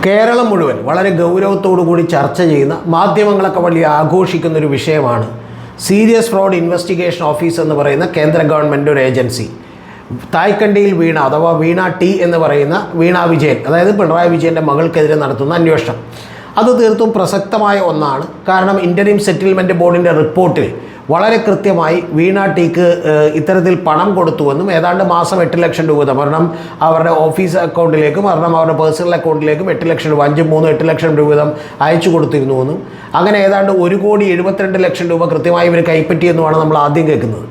കേരളം മുഴുവൻ വളരെ ഗൗരവത്തോടു കൂടി ചർച്ച ചെയ്യുന്ന, മാധ്യമങ്ങളൊക്കെ വലിയ ആഘോഷിക്കുന്നൊരു വിഷയമാണ് സീരിയസ് ഫ്രോഡ് ഇൻവെസ്റ്റിഗേഷൻ ഓഫീസ് എന്ന് പറയുന്ന കേന്ദ്ര ഗവൺമെൻറ് ഒരു ഏജൻസി. തായ്ക്കണ്ടിയിൽ വീണ അഥവാ വീണ ടി എന്ന് പറയുന്ന വീണ വിജയൻ, അതായത് പിണറായി വിജയൻ്റെ മകൾക്കെതിരെ നടത്തുന്ന അന്വേഷണം, അത് തീർത്തും പ്രസക്തമായ ഒന്നാണ്. കാരണം ഇൻ്ററിം സെറ്റിൽമെൻറ്റ് ബോർഡിൻ്റെ റിപ്പോർട്ടിൽ വളരെ കൃത്യമായി വീണ ടിക്ക് ഇത്തരത്തിൽ പണം കൊടുത്തുവെന്നും ഏതാണ്ട് മാസം 8 ലക്ഷം രൂപ ഒരെണ്ണം അവരുടെ ഓഫീസ് അക്കൗണ്ടിലേക്കും ഒരെണ്ണം അവരുടെ പേഴ്സണൽ അക്കൗണ്ടിലേക്കും 8 ലക്ഷം രൂപ 5, 3, 8 ലക്ഷം രൂപ വീതം അയച്ചു കൊടുത്തിരുന്നുവെന്നും അങ്ങനെ ഏതാണ്ട് 1,72 ലക്ഷം രൂപ കൃത്യമായി ഇവർ കൈപ്പറ്റിയെന്നുമാണ് നമ്മൾ ആദ്യം കേൾക്കുന്നത്.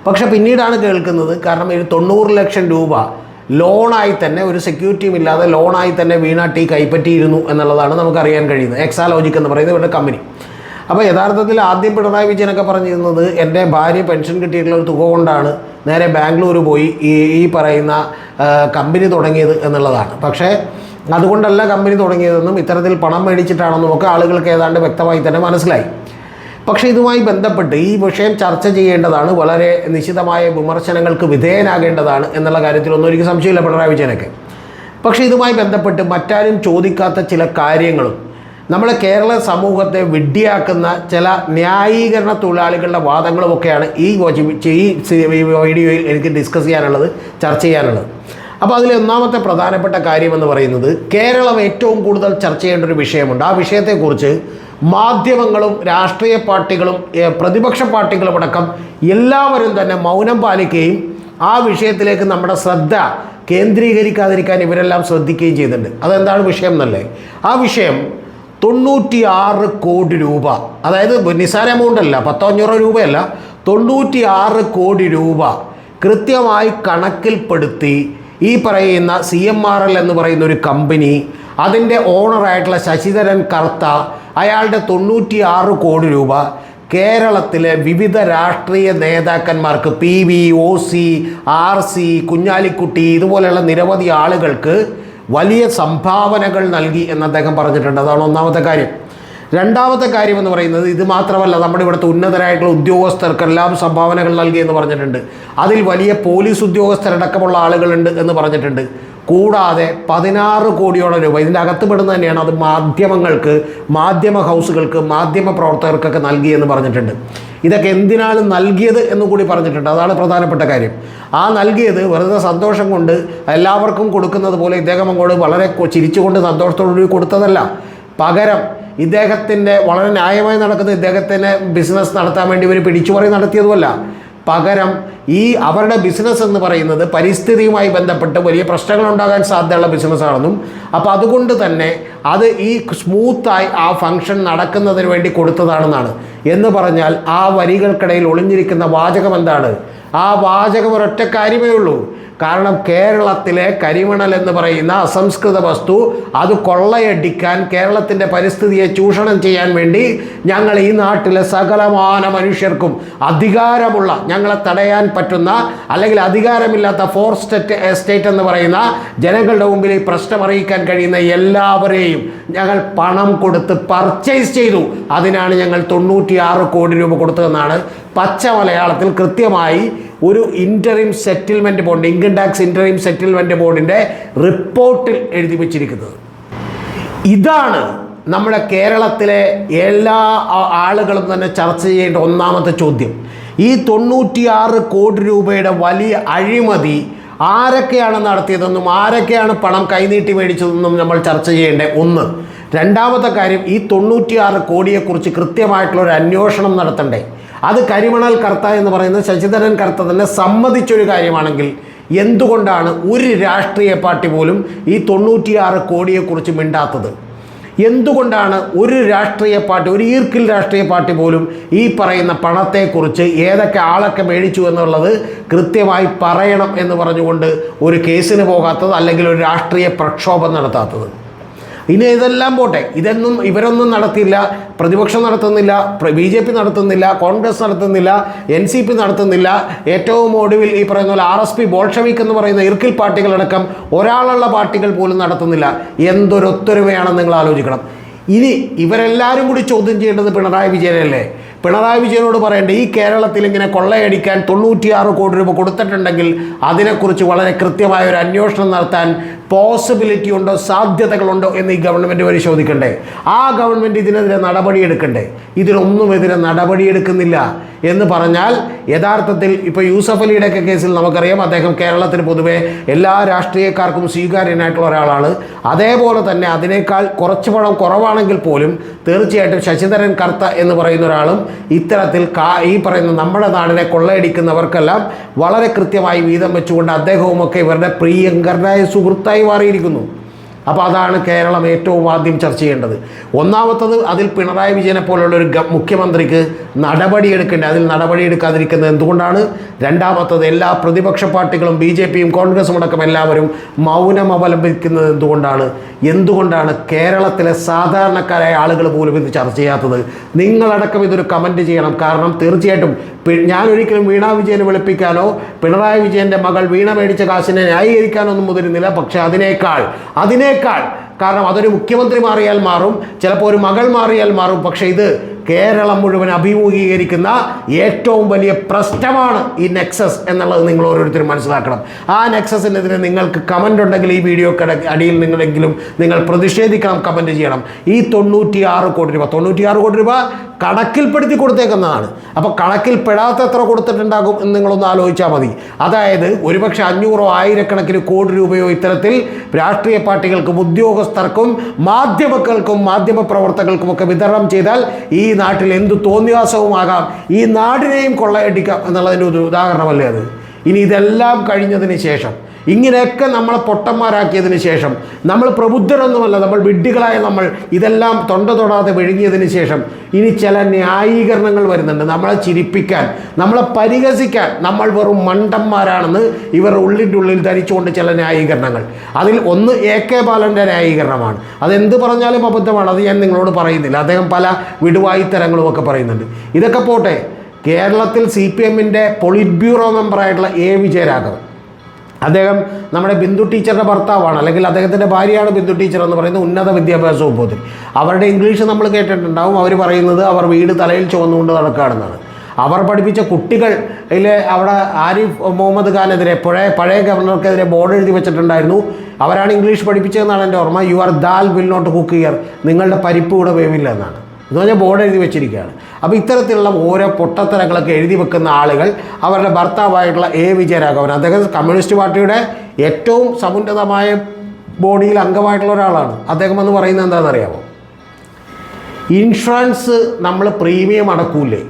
പക്ഷേ പിന്നീടാണ് കേൾക്കുന്നത്, കാരണം ഒരു 90 ലക്ഷം രൂപ ലോണായി തന്നെ, ഒരു സെക്യൂരിറ്റിയും ഇല്ലാതെ ലോണായി തന്നെ വീണ ടി കൈപ്പറ്റിയിരുന്നു എന്നുള്ളതാണ് നമുക്കറിയാൻ കഴിയുന്നത്. എക്സാലോജിക് എന്ന് പറയുന്ന ഇവരുടെ കമ്പനി. അപ്പോൾ യഥാർത്ഥത്തിൽ ആദ്യം പിണറായി വിജയനൊക്കെ പറഞ്ഞിരുന്നത് എൻ്റെ ഭാര്യ പെൻഷൻ കിട്ടിയിട്ടുള്ള ഒരു തുക കൊണ്ടാണ് നേരെ ബാംഗ്ലൂർ പോയി ഈ പറയുന്ന കമ്പനി തുടങ്ങിയത് എന്നുള്ളതാണ്. പക്ഷേ അതുകൊണ്ടല്ല കമ്പനി തുടങ്ങിയതെന്നും ഇത്തരത്തിൽ പണം മേടിച്ചിട്ടാണെന്നും ഒക്കെ ആളുകൾക്ക് ഏതാണ്ട് വ്യക്തമായി തന്നെ മനസ്സിലായി. പക്ഷേ ഇതുമായി ബന്ധപ്പെട്ട് ഈ വിഷയം ചർച്ച ചെയ്യേണ്ടതാണ്, വളരെ നിശിതമായ വിമർശനങ്ങൾക്ക് വിധേയനാകേണ്ടതാണ് എന്നുള്ള കാര്യത്തിലൊന്നും എനിക്ക് സംശയമില്ല പിണറായി വിജയനൊക്കെ. പക്ഷേ ഇതുമായി ബന്ധപ്പെട്ട് മറ്റാരും ചോദിക്കാത്ത ചില കാര്യങ്ങളും നമ്മളെ കേരള സമൂഹത്തെ വിഡ്ഢിയാക്കുന്ന ചില ന്യായീകരണ തൊഴിലാളികളുടെ വാദങ്ങളുമൊക്കെയാണ് ഈ വീഡിയോയിൽ എനിക്ക് ഡിസ്കസ് ചെയ്യാനുള്ളത്, ചർച്ച ചെയ്യാനുള്ളത്. അപ്പോൾ അതിൽ ഒന്നാമത്തെ പ്രധാനപ്പെട്ട കാര്യമെന്ന് പറയുന്നത്, കേരളം ഏറ്റവും കൂടുതൽ ചർച്ച ചെയ്യേണ്ട ഒരു വിഷയമുണ്ട്. ആ വിഷയത്തെക്കുറിച്ച് മാധ്യമങ്ങളും രാഷ്ട്രീയ പാർട്ടികളും പ്രതിപക്ഷ പാർട്ടികളും അടക്കം എല്ലാവരും തന്നെ മൗനം പാലിക്കുകയും ആ വിഷയത്തിലേക്ക് നമ്മുടെ ശ്രദ്ധ കേന്ദ്രീകരിക്കാതിരിക്കാൻ ഇവരെല്ലാം ശ്രദ്ധിക്കുകയും ചെയ്തിട്ടുണ്ട്. അതെന്താണ് വിഷയം എന്നല്ലേ? ആ വിഷയം 96 കോടി രൂപ, അതായത് നിസ്സാര എമൗണ്ട് അല്ല, 10-500 രൂപയല്ല, 96 കോടി രൂപ കൃത്യമായി കണക്കിൽപ്പെടുത്തി ഈ പറയുന്ന CMRL എന്ന് പറയുന്ന ഒരു കമ്പനി, അതിൻ്റെ ഓണറായിട്ടുള്ള ശശിധരൻ കർത്ത, അയാളുടെ 96 കോടി രൂപ കേരളത്തിലെ വിവിധ രാഷ്ട്രീയ നേതാക്കന്മാർക്ക്, PV, OC, RC, കുഞ്ഞാലിക്കുട്ടി, ഇതുപോലെയുള്ള നിരവധി ആളുകൾക്ക് വലിയ സംഭാവനകൾ നൽകി എന്ന് അദ്ദേഹം പറഞ്ഞിട്ടുണ്ട്. അതാണ് ഒന്നാമത്തെ കാര്യം. രണ്ടാമത്തെ കാര്യം എന്ന് പറയുന്നത്, ഇത് മാത്രമല്ല, നമ്മുടെ ഇവിടുത്തെ ഉന്നതരായിട്ടുള്ള ഉദ്യോഗസ്ഥർക്കെല്ലാം സംഭാവനകൾ നൽകി എന്ന് പറഞ്ഞിട്ടുണ്ട്. അതിൽ വലിയ പോലീസ് ഉദ്യോഗസ്ഥരടക്കമുള്ള ആളുകളുണ്ട് എന്ന് പറഞ്ഞിട്ടുണ്ട്. കൂടാതെ 16 കോടിയോളം രൂപ ഇതിൻ്റെ അകത്ത് പെടുന്ന തന്നെയാണ്, അത് മാധ്യമങ്ങൾക്ക്, മാധ്യമ ഹൗസുകൾക്ക്, മാധ്യമ പ്രവർത്തകർക്കൊക്കെ നൽകിയെന്ന് പറഞ്ഞിട്ടുണ്ട്. ഇതൊക്കെ എന്തിനാണ് നൽകിയത് എന്ന് കൂടി പറഞ്ഞിട്ടുണ്ട്. അതാണ് പ്രധാനപ്പെട്ട കാര്യം. ആ നൽകിയത് വെറുതെ സന്തോഷം കൊണ്ട് എല്ലാവർക്കും കൊടുക്കുന്നത് പോലെ ഇദ്ദേഹം അങ്ങോട്ട് വളരെ ചിരിച്ചുകൊണ്ട് സന്തോഷത്തോടുകൂടി കൊടുത്തതല്ല. പകരം ഇദ്ദേഹത്തിൻ്റെ വളരെ ന്യായമായി നടക്കുന്ന ഇദ്ദേഹത്തിന് ബിസിനസ് നടത്താൻ വേണ്ടി ഇവർ പിടിച്ചുപറി നടത്തിയതുമല്ല. പകരം ഈ അവരുടെ ബിസിനസ് എന്ന് പറയുന്നത് പരിസ്ഥിതിയുമായി ബന്ധപ്പെട്ട് വലിയ പ്രശ്നങ്ങൾ ഉണ്ടാകാൻ സാധ്യതയുള്ള ബിസിനസ്സാണെന്നും, അപ്പോൾ അതുകൊണ്ട് തന്നെ അത് ഈ സ്മൂത്തായി ആ ഫംഗ്ഷൻ നടക്കുന്നതിന് വേണ്ടി കൊടുത്തതാണെന്നാണ്. എന്ന് പറഞ്ഞാൽ ആ വരികൾക്കിടയിൽ ഒളിഞ്ഞിരിക്കുന്ന വാചകം എന്താണ്? ആ വാചകം ഒരൊറ്റ കാര്യമേ ഉള്ളൂ. കാരണം കേരളത്തിലെ കരിമണൽ എന്ന് പറയുന്ന അസംസ്കൃത വസ്തു അത് കൊള്ളയടിക്കാൻ, കേരളത്തിൻ്റെ പരിസ്ഥിതിയെ ചൂഷണം ചെയ്യാൻ വേണ്ടി ഞങ്ങൾ ഈ നാട്ടിലെ സകലമാന മനുഷ്യർക്കും അധികാരമുള്ള, ഞങ്ങളെ തടയാൻ പറ്റുന്ന അല്ലെങ്കിൽ അധികാരമില്ലാത്ത ഫോർത്ത് എസ്റ്റേറ്റ് എന്ന് പറയുന്ന ജനങ്ങളുടെ മുമ്പിൽ ഈ പ്രശ്നം അറിയിക്കാൻ കഴിയുന്ന എല്ലാവരെയും ഞങ്ങൾ പണം കൊടുത്ത് പർച്ചേസ് ചെയ്തു. അതിനാണ് ഞങ്ങൾ 96 കോടി രൂപ കൊടുത്തതെന്നാണ് പച്ച മലയാളത്തിൽ കൃത്യമായി ഒരു interim settlement board, income tax interim settlement ബോർഡിൻ്റെ റിപ്പോർട്ടിൽ എഴുതി വച്ചിരിക്കുന്നത്. ഇതാണ് നമ്മുടെ കേരളത്തിലെ എല്ലാ ആളുകളും തന്നെ ചർച്ച ചെയ്യേണ്ട ഒന്നാമത്തെ ചോദ്യം. ഈ 96 കോടി രൂപയുടെ വലിയ അഴിമതി ആരൊക്കെയാണ് നടത്തിയതെന്നും ആരൊക്കെയാണ് പണം കൈനീട്ടി മേടിച്ചതെന്നും നമ്മൾ ചർച്ച ചെയ്യേണ്ടത് ഒന്ന്. രണ്ടാമത്തെ കാര്യം, ഈ 96 കോടിയെക്കുറിച്ച് കൃത്യമായിട്ടുള്ളൊരു അന്വേഷണം നടത്തണ്ടേ? അത് കരിമണൽ കർത്ത എന്ന് പറയുന്നത് ശശിധരൻ കർത്ത തന്നെ സമ്മതിച്ചൊരു കാര്യമാണെങ്കിൽ എന്തുകൊണ്ടാണ് ഒരു രാഷ്ട്രീയ പാർട്ടി പോലും ഈ 96 കോടിയെക്കുറിച്ച് മിണ്ടാത്തത്? എന്തുകൊണ്ടാണ് ഒരു രാഷ്ട്രീയ പാർട്ടി, ഒരു ഈർക്കിൽ രാഷ്ട്രീയ പാർട്ടി പോലും ഈ പറയുന്ന പണത്തെക്കുറിച്ച് ഏതൊക്കെ ആളൊക്കെ മേടിച്ചു എന്നുള്ളത് കൃത്യമായി പറയണം എന്ന് പറഞ്ഞുകൊണ്ട് ഒരു കേസിന് പോകാത്തത്, അല്ലെങ്കിൽ ഒരു രാഷ്ട്രീയ പ്രക്ഷോഭം നടത്താത്തത്? ഇനി ഇതെല്ലാം പോട്ടെ, ഇവരൊന്നും നടത്തില്ല. പ്രതിപക്ഷം നടത്തുന്നില്ല, BJP നടത്തുന്നില്ല, കോൺഗ്രസ് നടത്തുന്നില്ല, NCP നടത്തുന്നില്ല. ഏറ്റവും ഒടുവിൽ ഈ പറയുന്ന പോലെ RSP, ബോൾഷവിക് എന്ന് പറയുന്ന ഇർക്കിൽ പാർട്ടികളടക്കം ഒരാളുള്ള പാർട്ടികൾ പോലും നടത്തുന്നില്ല. എന്തൊരൊത്തൊരുമയാണെന്ന് നിങ്ങൾ ആലോചിക്കണം. ഇനി ഇവരെല്ലാവരും കൂടി ചോദ്യം ചെയ്യേണ്ടത് പിണറായി വിജയനല്ലേ? പിണറായി വിജയനോട് പറയേണ്ട, ഈ കേരളത്തിൽ ഇങ്ങനെ കൊള്ളയടിക്കാൻ 96 കോടി രൂപ കൊടുത്തിട്ടുണ്ടെങ്കിൽ അതിനെക്കുറിച്ച് വളരെ കൃത്യമായ ഒരു അന്വേഷണം നടത്താൻ പോസിബിലിറ്റി ഉണ്ടോ, സാധ്യതകളുണ്ടോ എന്ന് ഈ ഗവൺമെൻറ് പരിശോധിക്കണ്ടേ? ആ ഗവൺമെൻറ് ഇതിനെതിരെ നടപടിയെടുക്കണ്ടേ? ഇതിനൊന്നുമെതിരെ നടപടിയെടുക്കുന്നില്ല എന്ന് പറഞ്ഞാൽ യഥാർത്ഥത്തിൽ ഇപ്പോൾ യൂസഫ് അലിയുടെയൊക്കെ കേസിൽ നമുക്കറിയാം, അദ്ദേഹം കേരളത്തിന് പൊതുവെ എല്ലാ രാഷ്ട്രീയക്കാർക്കും സ്വീകാര്യനായിട്ടുള്ള ഒരാളാണ്. അതേപോലെ തന്നെ അതിനേക്കാൾ കുറച്ച് പണം കുറവാണെങ്കിൽ പോലും തീർച്ചയായിട്ടും ശശിധരൻ കർത്ത എന്ന് പറയുന്ന ഒരാളും ഇത്തരത്തിൽ ഈ പറയുന്ന നമ്മുടെ നാടിനെ കൊള്ളയടിക്കുന്നവർക്കെല്ലാം വളരെ കൃത്യമായി വീതം വെച്ചുകൊണ്ട് അദ്ദേഹവുമൊക്കെ ഇവരുടെ പ്രിയങ്കരനായ സുഹൃത്തായി മാറിയിരിക്കുന്നു. അപ്പോൾ അതാണ് കേരളം ഏറ്റവും ആദ്യം ചർച്ച ചെയ്യേണ്ടത്. ഒന്നാമത്തത്, അതിൽ പിണറായി വിജയനെ പോലുള്ള ഒരു മുഖ്യമന്ത്രിക്ക് നടപടിയെടുക്കേണ്ടത്, അതിൽ നടപടിയെടുക്കാതിരിക്കുന്നത് എന്തുകൊണ്ടാണ്? രണ്ടാമത്തത്, എല്ലാ പ്രതിപക്ഷ പാർട്ടികളും BJPയും കോൺഗ്രസും അടക്കം എല്ലാവരും മൗനം അവലംബിക്കുന്നത് എന്തുകൊണ്ടാണ് കേരളത്തിലെ സാധാരണക്കാരായ ആളുകൾ പോലും ഇത് ചർച്ച ചെയ്യാത്തത്? നിങ്ങളടക്കം ഇതൊരു കമൻറ്റ് ചെയ്യണം. കാരണം തീർച്ചയായിട്ടും ഞാനൊരിക്കലും വീണ വിജയനെ വിളിപ്പിക്കാനോ പിണറായി വിജയൻ്റെ മകൾ വീണ മേടിച്ച കാശിനെ ന്യായീകരിക്കാനോ ഒന്നും മുതിരുന്നില്ല. പക്ഷേ അതിനേക്കാൾ കാരണം അതൊരു മുഖ്യമന്ത്രി മാറിയാൽ മാറും, ചിലപ്പോൾ ഒരു മകൾ മാറിയാൽ മാറും. പക്ഷേ ഇത് കേരളം മുഴുവൻ അഭിമുഖീകരിക്കുന്ന ഏറ്റവും വലിയ പ്രശ്നമാണ് ഈ നെക്സസ് എന്നുള്ളത് നിങ്ങൾ ഓരോരുത്തരും മനസ്സിലാക്കണം. ആ നെക്സസിനെതിരെ നിങ്ങൾക്ക് കമൻ്റ് ഉണ്ടെങ്കിൽ ഈ വീഡിയോക്ക് അടിയിൽ നിങ്ങൾ പ്രതിഷേധിക്കണം, കമൻറ്റ് ചെയ്യണം. ഈ 96 കോടി രൂപ കണക്കിൽപ്പെടുത്തി കൊടുത്തേക്കുന്നതാണ്. അപ്പോൾ കണക്കിൽപ്പെടാത്ത എത്ര കൊടുത്തിട്ടുണ്ടാകും എന്ന് നിങ്ങളൊന്ന് ആലോചിച്ചാൽ മതി. അതായത് ഒരുപക്ഷെ 500 ആയിരക്കണക്കിന് കോടി രൂപയോ ഇത്തരത്തിൽ രാഷ്ട്രീയ പാർട്ടികൾക്കും ഉദ്യോഗസ്ഥർക്കും മാധ്യമങ്ങൾക്കും മാധ്യമപ്രവർത്തകർക്കും ഒക്കെ വിതരണം ചെയ്താൽ ഈ നാട്ടിൽ എന്ത് തോന്നിവാസവുമാകാം, ഈ നാടിനെയും കൊള്ളയടിക്കാം എന്നുള്ളതിൻ്റെ ഒരു ഉദാഹരണമല്ലേ അത്? ഇനി ഇതെല്ലാം കഴിഞ്ഞതിന് ശേഷം, ഇങ്ങനെയൊക്കെ നമ്മളെ പൊട്ടന്മാരാക്കിയതിന് ശേഷം, നമ്മൾ പ്രബുദ്ധരൊന്നുമല്ല, നമ്മൾ വിഡ്ഢികളായ നമ്മൾ ഇതെല്ലാം തൊണ്ട തൊടാതെ വിഴുങ്ങിയതിന് ശേഷം ഇനി ചില ന്യായീകരണങ്ങൾ വരുന്നുണ്ട്. നമ്മളെ ചിരിപ്പിക്കാൻ, നമ്മളെ പരിഹസിക്കാൻ, നമ്മൾ വെറും മണ്ടന്മാരാണെന്ന് ഇവർ ഉള്ളിൻ്റെ ഉള്ളിൽ ധരിച്ചുകൊണ്ട് ചില ന്യായീകരണങ്ങൾ. അതിൽ ഒന്ന് AK ബാലൻ്റെ ന്യായീകരണമാണ്. അതെന്ത് പറഞ്ഞാലും അബദ്ധമാണ്, അത് ഞാൻ നിങ്ങളോട് പറയുന്നില്ല. അദ്ദേഹം പല വിടുവായിത്തരങ്ങളും ഒക്കെ പറയുന്നുണ്ട്. ഇതൊക്കെ പോട്ടെ, കേരളത്തിൽ CPMൻ്റെ പൊളിറ്റ് ബ്യൂറോ മെമ്പറായിട്ടുള്ള A വിജയരാഘവൻ, അദ്ദേഹം നമ്മുടെ ബിന്ദു ടീച്ചറുടെ ഭർത്താവാണ്, അല്ലെങ്കിൽ അദ്ദേഹത്തിൻ്റെ ഭാര്യയാണ് ബിന്ദു ടീച്ചർ എന്ന് പറയുന്ന ഉന്നത വിദ്യാഭ്യാസ വകുപ്പിൽ. അവരുടെ ഇംഗ്ലീഷ് നമ്മൾ കേട്ടിട്ടുണ്ടാവും. അവർ പറയുന്നത് അവർ വീട് തലയിൽ ചുവന്നുകൊണ്ട് നടക്കുകയാണെന്നാണ്. അവർ പഠിപ്പിച്ച കുട്ടികളിലെ അവിടെ ആരിഫ് മുഹമ്മദ് ഖാനെതിരെ പഴയ ഗവർണർക്കെതിരെ ബോർഡ് എഴുതി വെച്ചിട്ടുണ്ടായിരുന്നു. അവരാണ് ഇംഗ്ലീഷ് പഠിപ്പിച്ചതെന്നാണ് എൻ്റെ ഓർമ്മ. Your dal will not cook here, നിങ്ങളുടെ പരിപ്പ് ഇവിടെ വേവില്ല എന്നാണ്. എന്ന് പറഞ്ഞാൽ ബോർഡ് എഴുതി വെച്ചിരിക്കുകയാണ്. അപ്പോൾ ഇത്തരത്തിലുള്ള ഓരോ പൊട്ടത്തരങ്ങളൊക്കെ എഴുതി വെക്കുന്ന ആളുകൾ അവരുടെ ഭർത്താവായിട്ടുള്ള A വിജയരാഘവൻ, അദ്ദേഹം കമ്മ്യൂണിസ്റ്റ് പാർട്ടിയുടെ ഏറ്റവും സമുന്നതമായ ബോഡിയിൽ അംഗമായിട്ടുള്ള ഒരാളാണ്. അദ്ദേഹം എന്ന് പറയുന്നത് എന്താണെന്നറിയാമോ? ഇൻഷുറൻസ് നമ്മൾ പ്രീമിയം അടക്കൂലേ,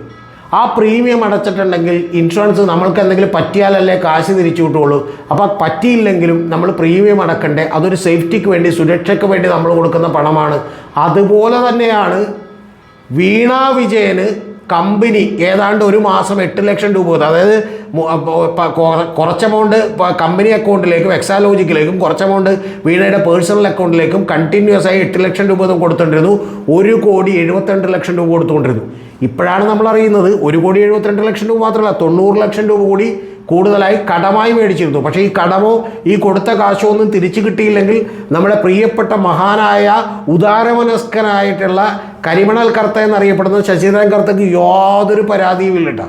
ആ പ്രീമിയം അടച്ചിട്ടുണ്ടെങ്കിൽ ഇൻഷുറൻസ് നമ്മൾക്ക് എന്തെങ്കിലും പറ്റിയാലല്ലേ കാശ് തിരിച്ചു കിട്ടുള്ളൂ. അപ്പോൾ പറ്റിയില്ലെങ്കിലും നമ്മൾ പ്രീമിയം അടക്കണ്ടേ? അതൊരു സേഫ്റ്റിക്ക് വേണ്ടി, സുരക്ഷയ്ക്ക് വേണ്ടി നമ്മൾ കൊടുക്കുന്ന പണമാണ്. അതുപോലെ തന്നെയാണ് വീണ വിജയന് കമ്പനി ഏതാണ്ട് ഒരു മാസം 8 ലക്ഷം രൂപ, അതായത് കുറച്ച് എമൗണ്ട് കമ്പനി അക്കൗണ്ടിലേക്കും എക്സാലോജിക്കിലേക്കും കുറച്ച് എമൗണ്ട് വീണയുടെ പേഴ്സണൽ അക്കൗണ്ടിലേക്കും കണ്ടിന്യൂസ് ആയി 8 ലക്ഷം രൂപ കൊടുത്തുകൊണ്ടിരുന്നു. 1,72 ലക്ഷം രൂപ കൊടുത്തുകൊണ്ടിരുന്നു. ഇപ്പോഴാണ് നമ്മൾ അറിയുന്നത് 1,72 ലക്ഷം രൂപ മാത്രമല്ല, 90 ലക്ഷം രൂപ കൂടി കൂടുതലായി കടമായി മേടിച്ചിരുന്നു. പക്ഷേ ഈ കടമോ ഈ കൊടുത്ത കാശോ ഒന്നും തിരിച്ചു കിട്ടിയില്ലെങ്കിൽ നമ്മുടെ പ്രിയപ്പെട്ട മഹാനായ ഉദാരമനസ്കനായിട്ടുള്ള കരിമണൽ കർത്ത എന്നറിയപ്പെടുന്ന ശശിധരൻ കർത്തയ്ക്ക് യാതൊരു പരാതിയുമില്ല കേട്ടോ.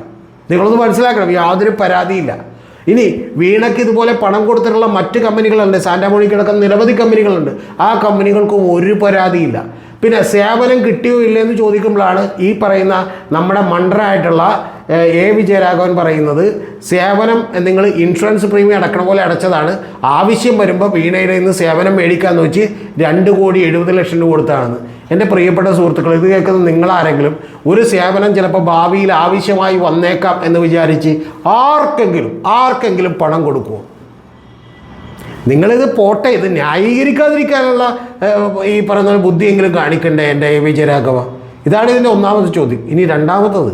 നിങ്ങളൊന്ന് മനസ്സിലാക്കണം, യാതൊരു പരാതിയില്ല. ഇനി വീണയ്ക്ക് ഇതുപോലെ പണം കൊടുത്തിട്ടുള്ള മറ്റ് കമ്പനികളുണ്ട്, സാന്റാമോണിക്കടക്കം നിരവധി കമ്പനികളുണ്ട്. ആ കമ്പനികൾക്കും ഒരു പരാതിയില്ല. പിന്നെ സേവനം കിട്ടിയോ ഇല്ലയെന്ന് ചോദിക്കുമ്പോഴാണ് ഈ പറയുന്ന നമ്മുടെ മണ്ടനായിട്ടുള്ള A വിജയരാഘവൻ പറയുന്നത് സേവനം നിങ്ങൾ ഇൻഷുറൻസ് പ്രീമിയം അടക്കണ പോലെ അടച്ചതാണ്, ആവശ്യം വരുമ്പോൾ വീണയുടെ നിന്ന് സേവനം മേടിക്കാമെന്ന് വെച്ച് 2,70 ലക്ഷം രൂപ കൊടുത്തതാണെന്ന്. എൻ്റെ പ്രിയപ്പെട്ട സുഹൃത്തുക്കൾ, ഇത് കേൾക്കുന്ന നിങ്ങളാരെങ്കിലും ഒരു സേവനം ചിലപ്പോൾ ഭാവിയിൽ ആവശ്യമായി വന്നേക്കാം എന്ന് വിചാരിച്ച് ആർക്കെങ്കിലും പണം കൊടുക്കുമോ? നിങ്ങളിത് പോട്ടെ, ഇത് ന്യായീകരിക്കാതിരിക്കാനുള്ള ഈ പറയുന്ന ബുദ്ധിയെങ്കിലും കാണിക്കണ്ടേ എൻ്റെ A വിജയരാഘവ? ഇതാണ് ഇതിൻ്റെ ഒന്നാമത്തെ ചോദ്യം. ഇനി രണ്ടാമത്തത്,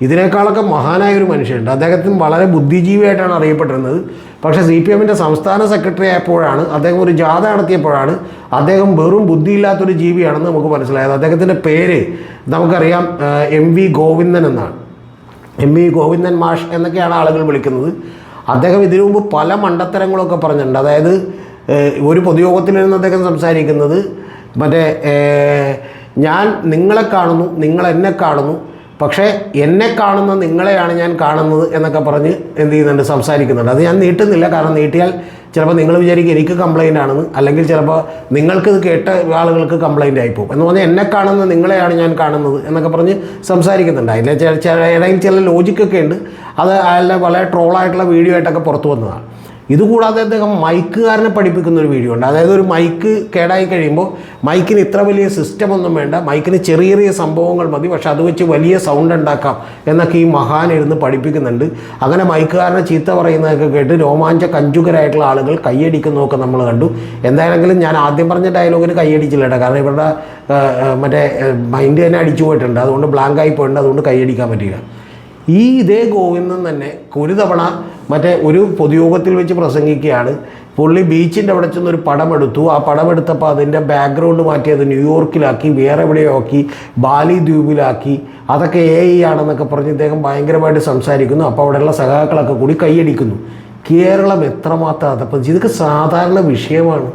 ഇതിനേക്കാളൊക്കെ മഹാനായൊരു മനുഷ്യനുണ്ട്. അദ്ദേഹത്തിന് വളരെ ബുദ്ധിജീവിയായിട്ടാണ് അറിയപ്പെട്ടിരുന്നത്. പക്ഷേ CPMൻ്റെ സംസ്ഥാന സെക്രട്ടറി ആയപ്പോഴാണ്, അദ്ദേഹം ഒരു ജാഥ നടത്തിയപ്പോഴാണ് അദ്ദേഹം വെറും ബുദ്ധിയില്ലാത്തൊരു ജീവിയാണെന്ന് നമുക്ക് മനസ്സിലായത്. അദ്ദേഹത്തിൻ്റെ പേര് നമുക്കറിയാം, MV ഗോവിന്ദൻ എന്നാണ്. MV ഗോവിന്ദൻ മാഷ് എന്നൊക്കെയാണ് ആളുകൾ വിളിക്കുന്നത്. അദ്ദേഹം ഇതിനു മുമ്പ് പല മണ്ടത്തരങ്ങളൊക്കെ പറഞ്ഞിട്ടുണ്ട്. അതായത് ഒരു പൊതുയോഗത്തിലിരുന്ന് അദ്ദേഹം സംസാരിക്കുന്നത് ഞാൻ നിങ്ങളെ കാണുന്നു, നിങ്ങൾ എന്നെ കാണുന്നു, പക്ഷേ എന്നെ കാണുന്ന നിങ്ങളെയാണ് ഞാൻ കാണുന്നത് എന്നൊക്കെ പറഞ്ഞ് എന്ത് ചെയ്യുന്നുണ്ട്, സംസാരിക്കുന്നുണ്ട്. അത് ഞാൻ നീട്ടുന്നില്ല, കാരണം നീട്ടിയാൽ ചിലപ്പോൾ നിങ്ങൾ വിചാരിക്കും എനിക്ക് കംപ്ലയിൻ്റ് ആണെന്ന്, അല്ലെങ്കിൽ ചിലപ്പോൾ നിങ്ങൾക്ക് ഇത് കേട്ട ആളുകൾക്ക് കംപ്ലയിൻ്റ് ആയിപ്പോകും. എന്ന് പറഞ്ഞാൽ എന്നെ കാണുന്ന നിങ്ങളെയാണ് ഞാൻ കാണുന്നത് എന്നൊക്കെ പറഞ്ഞ് സംസാരിക്കുന്നുണ്ട്. അതിൽ ഇടയിൽ ചില ലോജിക്കൊക്കെ ഉണ്ട്. അത് അയാളുടെ വളരെ ട്രോളായിട്ടുള്ള വീഡിയോ ആയിട്ടൊക്കെ പുറത്തു വന്നതാണ്. ഇതുകൂടാതെ അദ്ദേഹം മൈക്കുകാരനെ പഠിപ്പിക്കുന്ന ഒരു വീഡിയോ ഉണ്ട്. അതായത് ഒരു മൈക്ക് കേടായി കഴിയുമ്പോൾ മൈക്കിന് ഇത്ര വലിയ സിസ്റ്റമൊന്നും വേണ്ട, മൈക്കിന് ചെറിയ ചെറിയ സംഭവങ്ങൾ മതി, പക്ഷെ അത് വെച്ച് വലിയ സൗണ്ട് ഉണ്ടാക്കാം എന്നൊക്കെ ഈ മഹാൻ ഇരുന്ന് പഠിപ്പിക്കുന്നുണ്ട്. അങ്ങനെ മൈക്കുകാരനെ ചീത്ത പറയുന്നതൊക്കെ കേട്ട് രോമാഞ്ച കഞ്ചുകരായിട്ടുള്ള ആളുകൾ കൈയടിക്കുന്നതൊക്കെ നമ്മൾ കണ്ടു. എന്തായാലും ഞാൻ ആദ്യം പറഞ്ഞ ഡയലോഗിന് കൈയടിച്ചില്ല കേട്ടോ, കാരണം ഇവരുടെ മറ്റേ മൈൻഡ് തന്നെ അടിച്ചു പോയിട്ടുണ്ട്, അതുകൊണ്ട് ബ്ലാങ്കായി പോയിട്ടുണ്ട്, അതുകൊണ്ട് കൈയടിക്കാൻ പറ്റില്ല. ഇതേ ഗോവിന്ദൻ തന്നെ ഒരു തവണ മറ്റേ ഒരു പൊതുയോഗത്തിൽ വെച്ച് പ്രസംഗിക്കുകയാണ്. പുള്ളി ബീച്ചിൻ്റെ അവിടെ ചെന്നൊരു പടം എടുത്തു. ആ പടം എടുത്തപ്പോൾ അതിൻ്റെ ബാക്ക്ഗ്രൗണ്ട് മാറ്റി അത് ന്യൂയോർക്കിലാക്കി, വേറെ എവിടെയോ ആക്കി, ബാലി ദ്വീപിലാക്കി, അതൊക്കെ AI ആണെന്നൊക്കെ പറഞ്ഞ് ഇദ്ദേഹം ഭയങ്കരമായിട്ട് സംസാരിക്കുന്നു. അപ്പോൾ അവിടെയുള്ള സഖാക്കളൊക്കെ കൂടി കൈയടിക്കുന്നു. കേരളം എത്രമാത്രം അതപ്പം ഇതൊക്കെ സാധാരണ വിഷയമാണ്.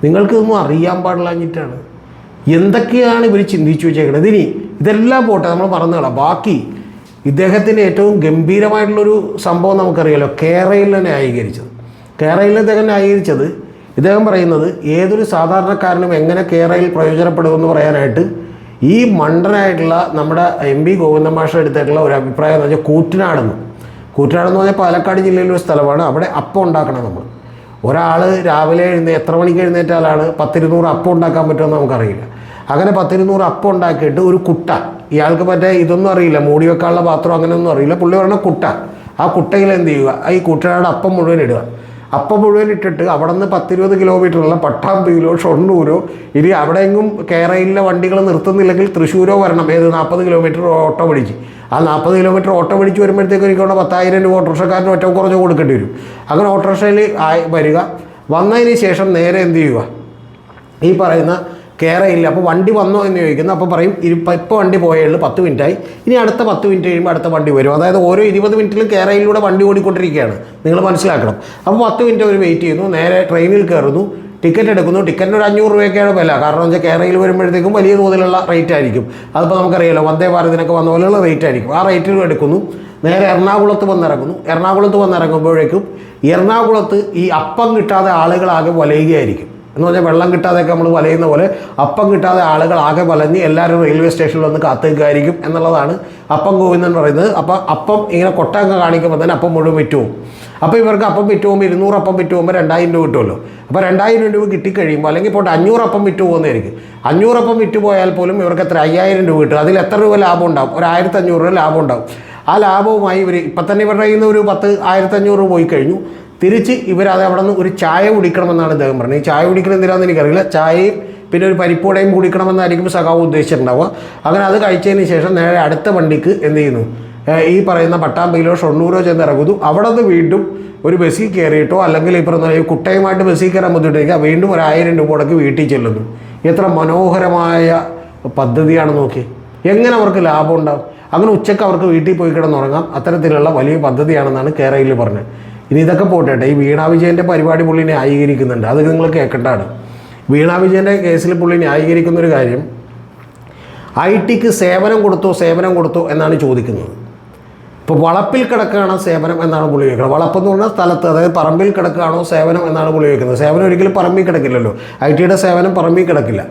നിങ്ങൾക്കിതൊന്നും അറിയാൻ പാടില്ലാഞ്ഞിട്ടാണ്. എന്തൊക്കെയാണ് ഇവർ ചിന്തിച്ചു വെച്ചേക്കുന്നത്. ഇതെല്ലാം പോട്ടെ, നമ്മൾ മറന്നുകളാം. ബാക്കി ഇദ്ദേഹത്തിൻ്റെ ഏറ്റവും ഗംഭീരമായിട്ടുള്ളൊരു സംഭവം നമുക്കറിയാലോ, കേരളയിലെ ന്യായീകരിച്ചത്. കേരളയിൽ ഇദ്ദേഹം ന്യായീകരിച്ചത്, ഇദ്ദേഹം പറയുന്നത് ഏതൊരു സാധാരണക്കാരനും എങ്ങനെ കേരളയിൽ പ്രയോജനപ്പെടുമെന്ന് പറയാനായിട്ട് ഈ മണ്ടനായിട്ടുള്ള നമ്മുടെ MP ഗോവിന്ദൻ മാഷ് എടുത്തിട്ടുള്ള ഒരു അഭിപ്രായം എന്ന് വെച്ചാൽ കൂറ്റനാടെന്ന് പറഞ്ഞാൽ പാലക്കാട് ജില്ലയിലൊരു സ്ഥലമാണ്. അവിടെ അപ്പം ഉണ്ടാക്കണം. നമ്മൾ ഒരാൾ രാവിലെ എത്ര മണിക്ക് എഴുന്നേറ്റാലാണ് 10-200 അപ്പം ഉണ്ടാക്കാൻ പറ്റുമെന്ന് നമുക്കറിയില്ല. അങ്ങനെ 10-200 അപ്പം ഉണ്ടാക്കിയിട്ട് ഒരു കുട്ട, ഇയാൾക്ക് മറ്റേ ഇതൊന്നും അറിയില്ല, മൂടി വെക്കാനുള്ള പാത്രം അങ്ങനെയൊന്നും അറിയില്ല, പുള്ളി പറഞ്ഞ കുട്ട, ആ കുട്ടയിൽ എന്ത് ചെയ്യുക, ഈ കുട്ടയുടെ അപ്പം മുഴുവൻ ഇടുക. അപ്പം മുഴുവൻ ഇട്ടിട്ട് അവിടെ നിന്ന് 10-20 കിലോമീറ്ററുള്ള പട്ടാമ്പിയിലോ ഷൊർണൂരോ, ഇനി അവിടെയെങ്കിലും കേരളയിലെ വണ്ടികൾ നിർത്തുന്നില്ലെങ്കിൽ തൃശ്ശൂരോ വരണം, 40 കിലോമീറ്റർ ഓട്ടോ പിടിച്ച്. ആ 40 കിലോമീറ്റർ ഓട്ടോ പിടിച്ച് വരുമ്പോഴത്തേക്ക് എനിക്ക് 10,000 രൂപ ഓട്ടോറിക്ഷക്കാരന് ഏറ്റവും കുറഞ്ഞ് കൊടുക്കേണ്ടി വരും. അങ്ങനെ ഓട്ടോറിക്ഷയിൽ വരിക, വന്നതിന് ശേഷം നേരെ എന്ത് ചെയ്യുക, ഈ പറയുന്ന കേരളയില്ല. അപ്പോൾ വണ്ടി വന്നോ എന്ന് ചോദിക്കുന്നു. അപ്പോൾ പറയും ഇപ്പോൾ വണ്ടി പോയുള്ളൂ, 10 മിനിറ്റായി, ഇനി അടുത്ത 10 മിനിറ്റ് കഴിയുമ്പോൾ അടുത്ത വണ്ടി വരും. അതായത് ഓരോ 20 മിനിറ്റിലും കേരളയിലൂടെ വണ്ടി ഓടിക്കൊണ്ടിരിക്കുകയാണ്, നിങ്ങൾ മനസ്സിലാക്കണം. അപ്പോൾ 10 മിനിറ്റ് അവർ വെയിറ്റ് ചെയ്യുന്നു, നേരെ ട്രെയിനിൽ കയറുന്നു, ടിക്കറ്റ് എടുക്കുന്നു. ടിക്കറ്റിന് ഒരു 500 രൂപയൊക്കെയാണ് വില. കാരണം എന്ന് വെച്ചാൽ കേരളയിൽ വരുമ്പോഴത്തേക്കും വലിയ തോതിലുള്ള റേറ്റ് ആയിരിക്കും. അതിപ്പോൾ നമുക്കറിയാലോ, വന്ദേ ഭാരതിനൊക്കെ വന്ന പോലെയുള്ള റേറ്റ് ആയിരിക്കും. ആ റേറ്റിൽ എടുക്കുന്നു, നേരെ എറണാകുളത്ത് വന്നിറങ്ങുന്നു. എറണാകുളത്ത് വന്നിറങ്ങുമ്പോഴേക്കും എറണാകുളത്ത് ഈ അപ്പം കിട്ടാതെ ആളുകളാകെ വലയുകയായിരിക്കും. എന്ന് പറഞ്ഞാൽ വെള്ളം കിട്ടാതെയൊക്കെ നമ്മൾ വലയുന്ന പോലെ അപ്പം കിട്ടാതെ ആളുകൾ ആകെ വലഞ്ഞ് എല്ലാവരും റെയിൽവേ സ്റ്റേഷനിൽ വന്ന് കാത്തുനിൽക്കുകയായിരിക്കും എന്നുള്ളതാണ് അപ്പം ഗോവിന്ദൻ പറയുന്നത്. അപ്പോൾ അപ്പം ഇങ്ങനെ കൊട്ടയൊക്കെ കാണിക്കുമ്പോൾ തന്നെ അപ്പം മുഴുവൻ വിറ്റ് പോകും. അപ്പോൾ ഇവർക്ക് അപ്പം വിറ്റ് പോകുമ്പോൾ 200 അപ്പം വിറ്റ് പോകുമ്പോൾ 2000 രൂപ കിട്ടുമല്ലോ. അപ്പോൾ 2000 രൂപ കിട്ടിക്കഴിയുമ്പോൾ, അല്ലെങ്കിൽ ഇപ്പോൾ 500 അപ്പം വിറ്റ് പോകുന്നതായിരിക്കും. 500 അപ്പം വിറ്റ് പോയാൽ പോലും ഇവർക്ക് എത്ര 5000 രൂപ കിട്ടും. അതിൽ എത്ര രൂപ ലാഭം ഉണ്ടാവും? ഒരു 1500 രൂപ ലാഭം ഉണ്ടാവും. ആ ലാഭവുമായി ഇവർ ഇപ്പം തന്നെ ഇവരുടെ കയ്യിൽ നിന്ന് ഒരു 1500 രൂപ പോയി കഴിഞ്ഞു. തിരിച്ച് ഇവരത് അവിടെ നിന്ന് ഒരു ചായ കുടിക്കണമെന്നാണ് ഇദ്ദേഹം പറഞ്ഞത്. ഈ ചായ കുടിക്കണം എന്തിനാണെന്ന് എനിക്കറിയില്ല. ചായയും പിന്നെ ഒരു പരിപ്പൂടയും കുടിക്കണമെന്നായിരിക്കും സഖാവ് ഉദ്ദേശിച്ചിട്ടുണ്ടാവുക. അങ്ങനെ അത് കഴിച്ചതിന് ശേഷം നേരെ അടുത്ത വണ്ടിക്ക് എന്ത് ചെയ്യുന്നു, ഈ പറയുന്ന പട്ടാമ്പിയിലോ ഷൊർണൂരോ ചെന്നിറങ്ങുന്നു. അവിടെ നിന്ന് വീണ്ടും ഒരു ബസ്സിൽ കയറിയിട്ടോ അല്ലെങ്കിൽ ഈ പറഞ്ഞ കുട്ടയുമായിട്ട് ബസ്സിൽ കയറാൻ ബുദ്ധിമുട്ടിരിക്കുക, വീണ്ടും ഒരു 1000 രൂപ മുടക്കി വീട്ടിൽ ചെല്ലുന്നു. എത്ര മനോഹരമായ പദ്ധതിയാണ് നോക്കി. എങ്ങനെ അവർക്ക് ലാഭം ഉണ്ടാവും? അങ്ങനെ ഉച്ചയ്ക്ക് അവർക്ക് വീട്ടിൽ പോയി കിടന്നുറങ്ങാം. അത്തരത്തിലുള്ള വലിയ പദ്ധതിയാണെന്നാണ് കേരളയിൽ പറഞ്ഞത്. ഇനി ഇതൊക്കെ പോട്ടെ, ഈ വീണ വിജയൻ്റെ പരിപാടി പുള്ളി ന്യായീകരിക്കുന്നുണ്ട്. അത് നിങ്ങൾ കേൾക്കേണ്ടതാണ്. വീണ വിജയൻ്റെ കേസിൽ പുള്ളി ന്യായീകരിക്കുന്നൊരു കാര്യം, IT-ക്ക് സേവനം കൊടുത്തോ എന്നാണ് ചോദിക്കുന്നത്. ഇപ്പോൾ വളപ്പിൽ കിടക്കുകയാണോ സേവനം എന്നാണ് പുള്ളി ചോദിക്കുന്നത്. വളപ്പെന്ന് പറഞ്ഞാൽ സ്ഥലത്ത്, അതായത് പറമ്പിൽ കിടക്കുകയാണോ സേവനം എന്നാണ് പുള്ളി ചോദിക്കുന്നത്. സേവനം ഒരിക്കലും പറമ്പിൽ കിടക്കില്ലല്ലോ. IT-യുടെ സേവനം പറമ്പിൽ കിടക്കില്ല.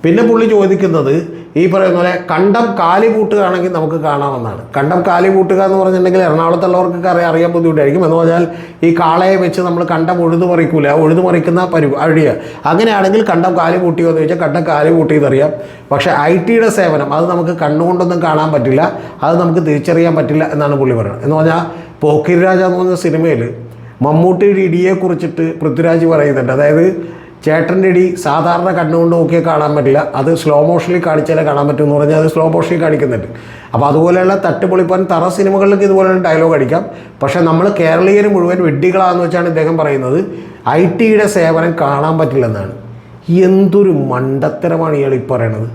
പിന്നെ പുള്ളി ചോദിക്കുന്നത് ഈ പറയുന്ന പോലെ കണ്ടം കാലി പൂട്ടുകയാണെങ്കിൽ നമുക്ക് കാണാമെന്നാണ്. കണ്ടം കാലി പൂട്ടുക എന്ന് പറഞ്ഞിട്ടുണ്ടെങ്കിൽ എറണാകുളത്തുള്ളവർക്കൊക്കെ അറിയാൻ ബുദ്ധിമുട്ടായിരിക്കും. എന്ന് പറഞ്ഞാൽ ഈ കാളയെ വെച്ച് നമ്മൾ കണ്ടം ഉഴുതുമറിക്കുന്ന പരിപാടിയാണ്. അങ്ങനെയാണെങ്കിൽ കണ്ടം കാലി പൂട്ടിയോ എന്ന് ചോദിച്ചാൽ കണ്ടം കാലി പൂട്ടിയെന്നറിയാം. പക്ഷേ IT-യുടെ സേവനം അത് നമുക്ക് കണ്ണുകൊണ്ടൊന്നും കാണാൻ പറ്റില്ല, അത് നമുക്ക് തിരിച്ചറിയാൻ പറ്റില്ല എന്നാണ് പുള്ളി പറയുന്നത്. എന്ന് പറഞ്ഞാൽ പോക്കിരി രാജ എന്ന് പറഞ്ഞ സിനിമയിൽ മമ്മൂട്ടിയുടെ ഇടിയെക്കുറിച്ചിട്ട് പൃഥ്വിരാജ് പറയുന്നുണ്ട്. അതായത് ചേട്ടൻ്റെ ഇടി സാധാരണ കണ്ണുകൊണ്ട് നോക്കിയാൽ കാണാൻ പറ്റില്ല, അത് സ്ലോ മോഷനിൽ കാണിച്ചാലേ കാണാൻ പറ്റും എന്ന് പറഞ്ഞാൽ അത് സ്ലോ മോഷനിൽ കാണിക്കുന്നുണ്ട്. അപ്പോൾ അതുപോലെയുള്ള തട്ടുപൊളിപ്പാൻ തറ സിനിമകളിലേക്ക് ഇതുപോലെയുള്ള ഡയലോഗ് അടിക്കാം. പക്ഷേ നമ്മൾ കേരളീയർ മുഴുവൻ വെഡ്ഡികളാന്ന് വെച്ചാണ് ഇദ്ദേഹം പറയുന്നത്. IT-യുടെ സേവനം കാണാൻ പറ്റില്ലെന്നാണ്. എന്തൊരു മണ്ടത്തരമാണ് ഇയാൾ ഈ പറയണത്.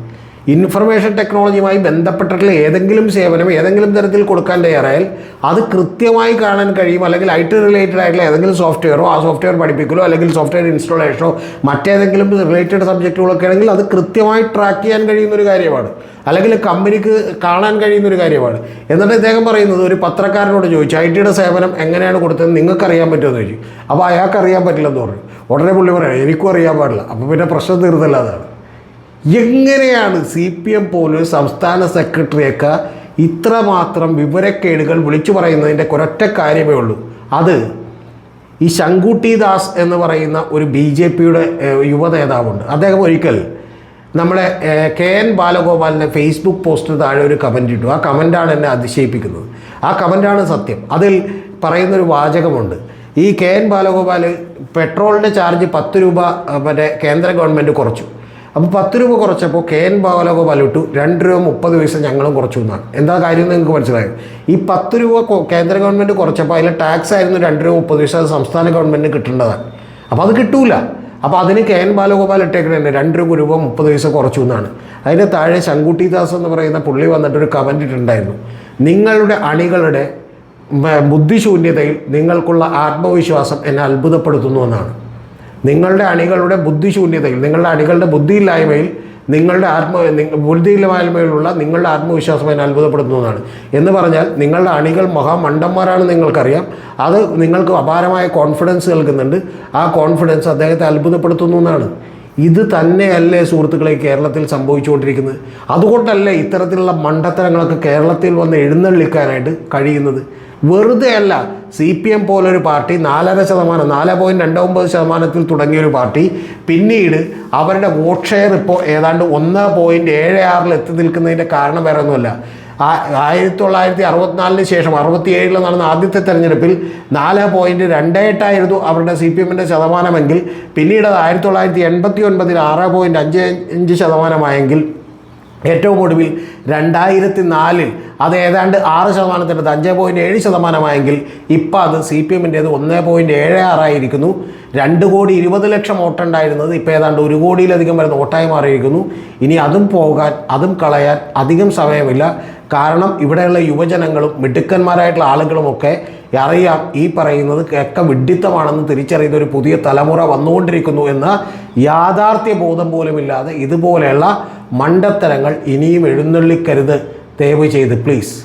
ഇൻഫർമേഷൻ ടെക്നോളജിയുമായി ബന്ധപ്പെട്ടിട്ടുള്ള ഏതെങ്കിലും സേവനം ഏതെങ്കിലും തരത്തിൽ കൊടുക്കാൻ തയ്യാറായാൽ അത് കൃത്യമായി കാണാൻ കഴിയും. അല്ലെങ്കിൽ IT റിലേറ്റഡ് ആയിട്ടുള്ള ഏതെങ്കിലും സോഫ്റ്റ്വെയറോ ആ സോഫ്റ്റ്വെയർ പഠിപ്പിക്കലോ അല്ലെങ്കിൽ സോഫ്റ്റ്വെയർ ഇൻസ്റ്റാളേഷനോ മറ്റേതെങ്കിലും റിലേറ്റഡ് സബ്ജക്റ്റുകളൊക്കെ ആണെങ്കിൽ അത് കൃത്യമായി ട്രാക്ക് ചെയ്യാൻ കഴിയുന്നൊരു കാര്യമാണ്, അല്ലെങ്കിൽ കമ്പനിക്ക് കാണാൻ കഴിയുന്നൊരു കാര്യമാണ്. എന്നിട്ട് ഇദ്ദേഹം പറയുന്നത് ഒരു പത്രക്കാരനോട് ചോദിച്ചു IT സേവനം എങ്ങനെയാണ് കൊടുത്തത് നിങ്ങൾക്ക് അറിയാൻ പറ്റുമെന്ന് ചോദിച്ചു. അപ്പോൾ അയാൾക്ക് അറിയാൻ പറ്റില്ലെന്ന് പറഞ്ഞു. ഉടനെ പുള്ളി പറയാം എനിക്കും അറിയാൻ പാടില്ല. അപ്പോൾ പിന്നെ പ്രശ്നം തീർന്നല്ല. അതാണ് എങ്ങനെയാണ് CPM പോലും സംസ്ഥാന സെക്രട്ടറിയൊക്കെ ഇത്രമാത്രം വിവരക്കേടുകൾ വിളിച്ചു പറയുന്നതിൻ്റെ ഒരൊറ്റ കാര്യമേ ഉള്ളൂ. അത് ഈ ശങ്കുട്ടി ദാസ് എന്ന് പറയുന്ന ഒരു BJPയുടെ യുവ നേതാവുണ്ട്. അദ്ദേഹം ഒരിക്കൽ നമ്മുടെ KN ബാലഗോപാലിൻ്റെ ഫേസ്ബുക്ക് പോസ്റ്റിന് താഴെ ഒരു കമൻ്റ് ഇട്ടു. ആ കമൻ്റാണ് എന്നെ അതിശയിപ്പിക്കുന്നത്. ആ കമൻ്റാണ് സത്യം. അതിൽ പറയുന്നൊരു വാചകമുണ്ട്. ഈ KN ബാലഗോപാൽ പെട്രോളിൻ്റെ ചാർജ് 10 രൂപ മറ്റേ കേന്ദ്ര ഗവൺമെൻറ് കുറച്ചു. അപ്പോൾ 10 രൂപ കുറച്ചപ്പോൾ KN ബാലഗോപാൽ ഇട്ടു 2 രൂപ 30 പൈസ ഞങ്ങളും കുറച്ചു എന്നാണ്. എന്താ കാര്യം എന്ന് നിങ്ങൾക്ക് മനസ്സിലായോ? ഈ 10 രൂപ കേന്ദ്ര ഗവൺമെൻറ് കുറച്ചപ്പോൾ അതിൽ ടാക്സ് ആയിരുന്നു 2 രൂപ 30 പൈസ, അത് സംസ്ഥാന ഗവൺമെൻറ്റിന് കിട്ടേണ്ടതാണ്. അപ്പോൾ അത് കിട്ടൂല. അപ്പോൾ അതിന് KN ബാലഗോപാൽ ഇട്ടേക്കണേ 2 രൂപ 30 പൈസ കുറച്ചു എന്നാണ്. അതിൻ്റെ താഴെ ശങ്കുട്ടി ദാസ് എന്ന് പറയുന്ന പുള്ളി വന്നിട്ടൊരു കമൻ്റ് ഇട്ടുണ്ടായിരുന്നു. നിങ്ങളുടെ അണികളുടെ ബുദ്ധിശൂന്യതയിൽ നിങ്ങൾക്കുള്ള ആത്മവിശ്വാസം എന്നെ അത്ഭുതപ്പെടുത്തുന്നു എന്നാണ്. നിങ്ങളുടെ അണികളുടെ ബുദ്ധിശൂന്യതയിൽ, നിങ്ങളുടെ അണികളുടെ ബുദ്ധിയില്ലായ്മയിൽ, നിങ്ങളുടെ ബുദ്ധിയില്ലായ്മയിലുള്ള നിങ്ങളുടെ ആത്മവിശ്വാസം എന്നെ അത്ഭുതപ്പെടുത്തുന്നതാണ്. എന്ന് പറഞ്ഞാൽ നിങ്ങളുടെ അണികൾ മഹാമണ്ടന്മാരാണെന്ന് നിങ്ങൾക്കറിയാം. അത് നിങ്ങൾക്ക് അപാരമായ കോൺഫിഡൻസ് നൽകുന്നുണ്ട്. ആ കോൺഫിഡൻസ് അദ്ദേഹത്തെ അത്ഭുതപ്പെടുത്തുന്നു എന്നാണ്. ഇത് തന്നെയല്ലേ സുഹൃത്തുക്കളെ കേരളത്തിൽ സംഭവിച്ചുകൊണ്ടിരിക്കുന്നത്? അതുകൊണ്ടല്ലേ ഇത്തരത്തിലുള്ള മണ്ടത്തരങ്ങളൊക്കെ കേരളത്തിൽ വന്ന് എഴുന്നള്ളിക്കാനായിട്ട് കഴിയുന്നത്? വെറുതെ അല്ല. CPM പോലൊരു പാർട്ടി 4.5%, 4.29% തുടങ്ങിയൊരു പാർട്ടി പിന്നീട് അവരുടെ വോട്ട് ഷെയർ ഇപ്പോൾ ഏതാണ്ട് 1.76 എത്തി നിൽക്കുന്നതിൻ്റെ കാരണം വേറെ ഒന്നുമല്ല. 1964 ശേഷം 67 നടന്ന ആദ്യത്തെ തെരഞ്ഞെടുപ്പിൽ 4.28 അവരുടെ CPMൻ്റെ ശതമാനമെങ്കിൽ പിന്നീട് അത് 1989 6.55% ഏറ്റവും ഒടുവിൽ 2004 അത് ഏതാണ്ട് 6%, 5.7% ഇപ്പോൾ അത് CPMൻ്റേത് 1.76 ആയിരിക്കുന്നു. 2,20,00,000 വോട്ടുണ്ടായിരുന്നത് ഇപ്പോൾ ഏതാണ്ട് 1 കോടിയിലധികം വരുന്ന വോട്ടായി മാറിയിരിക്കുന്നു. ഇനി അതും പോകാൻ, അതും കളയാൻ അധികം സമയമില്ല. കാരണം ഇവിടെയുള്ള യുവജനങ്ങളും മിടുക്കന്മാരായിട്ടുള്ള ആളുകളുമൊക്കെ അറിയാം ഈ പറയുന്നത് ഒക്കെ വിഡ്ഢിത്തമാണെന്ന് തിരിച്ചറിയുന്ന ഒരു പുതിയ തലമുറ വന്നുകൊണ്ടിരിക്കുന്നു എന്ന യാഥാർത്ഥ്യ ബോധം പോലുമില്ലാതെ ഇതുപോലെയുള്ള മണ്ടത്തരങ്ങൾ ഇനിയും എഴുന്നള്ളിക്കരുത്. ദയവ് ചെയ്ത് പ്ലീസ്.